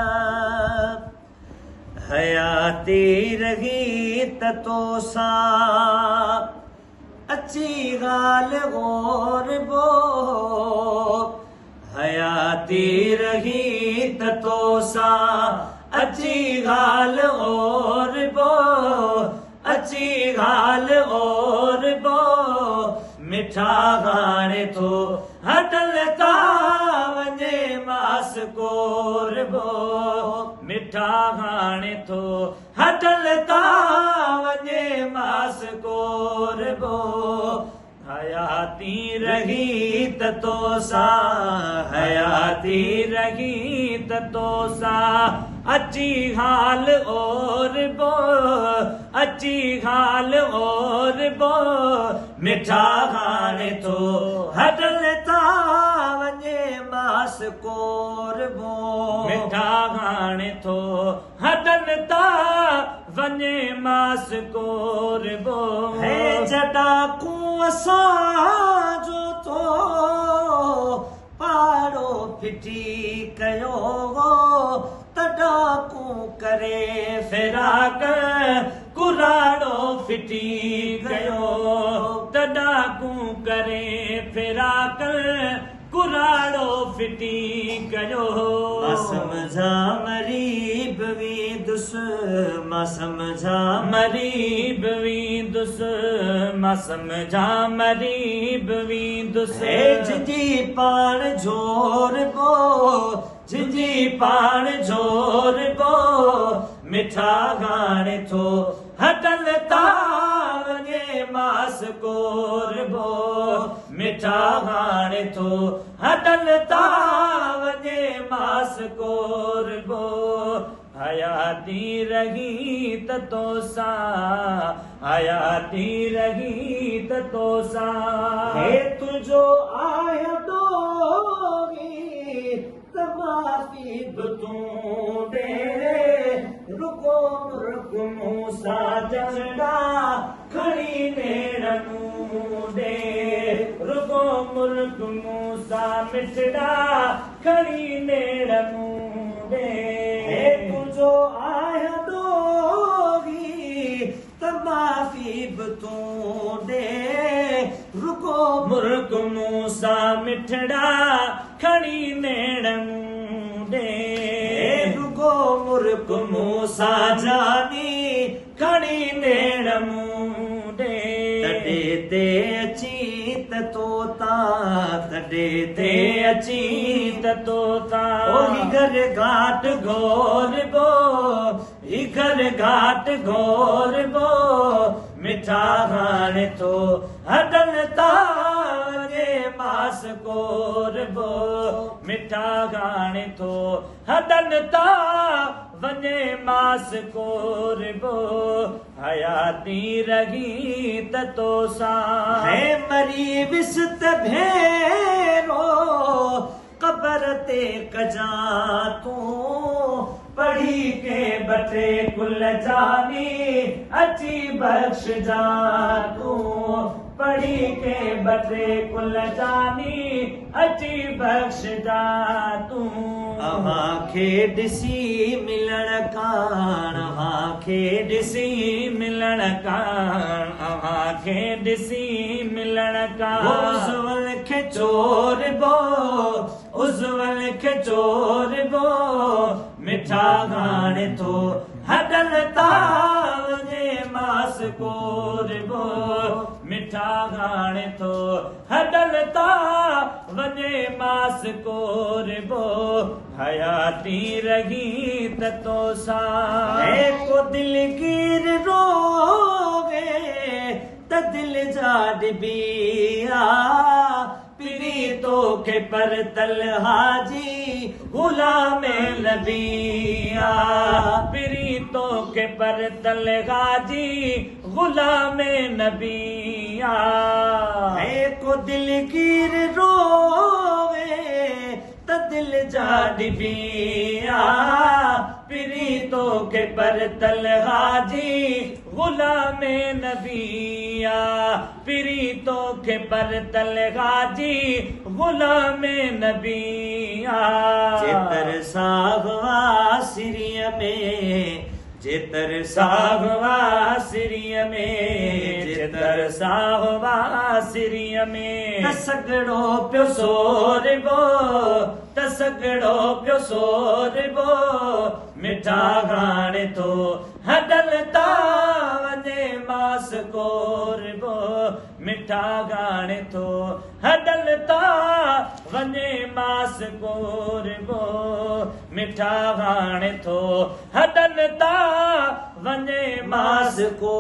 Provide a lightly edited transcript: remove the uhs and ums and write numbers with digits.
ख्वाब हयाती रही तोसा अच्छी गाल गौर बो हयाती रही तोसा अच्छी गाल और बो अच्छी गाल और बो मिठा गाने तो हटलता वने मास कोर बो मिठा गाने तो हटलता वने मास कोर बो हयाती रही तोसा हयाती रही तोसा अच्छी हाल और बो अच्छी हाल और बो मिठा गाने तो हटलता वने मास कोर बो मिठा गाने तो हटलता वने मास कोर बो है जटाकू असांजो तो पाड़ो फिटी कयो तडाकू करे फिराक कुराड़ो फिटी गयो तडाकू करे फिराक कुराड़ो फिटी गयो समझा मरीब वी दुस मां समझा मरीब वी दुस मां समझा मरीब वी दुस जिंजी पाण जोर बो जिंजी पाण जोर बो मिठा गाने तो हटलता वने मास कोर बो मिठा गाने तो हटलता वने मास कोर बो हयाती रही तोसा हयाती रही तोसा हे तुझो आया दोगी तमाफी तू दे रुको रुक मूसा जंडा खड़ी नेड़नू दे रुको मुल्क मूसा मिठड़ा खड़ी नेड़नू दे तुझो आया दोगी तमाफी तू दे रुको मुल्क मूसा मिठड़ा खड़ी नेड़नू दे रुको मुल्क मूसा जानी खड़ी नेड़नू दे तडे ते अची तोता तडे ते अची तोता ओही घर घाट घोर बो ही घर घाट घोर बो मिठा गाने तो हटलता वने मास कोर बो मिठा गाने तो हटलता वने मास कोर बो हयाती रही तोसा है मरी विसत भेरो कबर ते कजा तू पढ़ी के बटे कुल जानी अची बख्श जा तू पढ़ी के बटे कुल जानी अची बख्श जा तू अवां खे ॾिसी मिलण कान अवां खे ॾिसी मिलण कान अवां खे ॾिसी मिलण कान उज़वल खे चोर बो उज़वल खे चोर बो मिठा गाने तो हटलता वने मास कोर बो मिठा गाने तो हटलता वने मास कोर बो हयाती रही तोसा को दिलगीर रोवे त दिल जा डिबिया पीड़ितो के पर तलहाजी गुलाम नबिया पीड़ितो के पर तलहाजी गुलाम नबिया है को दिलगीर रोवे त दिल जा डिबिया पीड़ितो के पर तलहाजी गुलाम नबिया पिरी तो खे पर तलगाजी गुलाम नबिया जेतर सागवा सिरिय में जेतर सागवा सिरिय में जेतर सागवा सिरिय में तसगड़ो पियो सोरबो तसगड़ो पियो सोरबो मिठा गाने तो हडलता वने मास कोरबो मिठा गाने तो हडलता वने मास कोरबो मिठा गाने तो हडलता वने मास को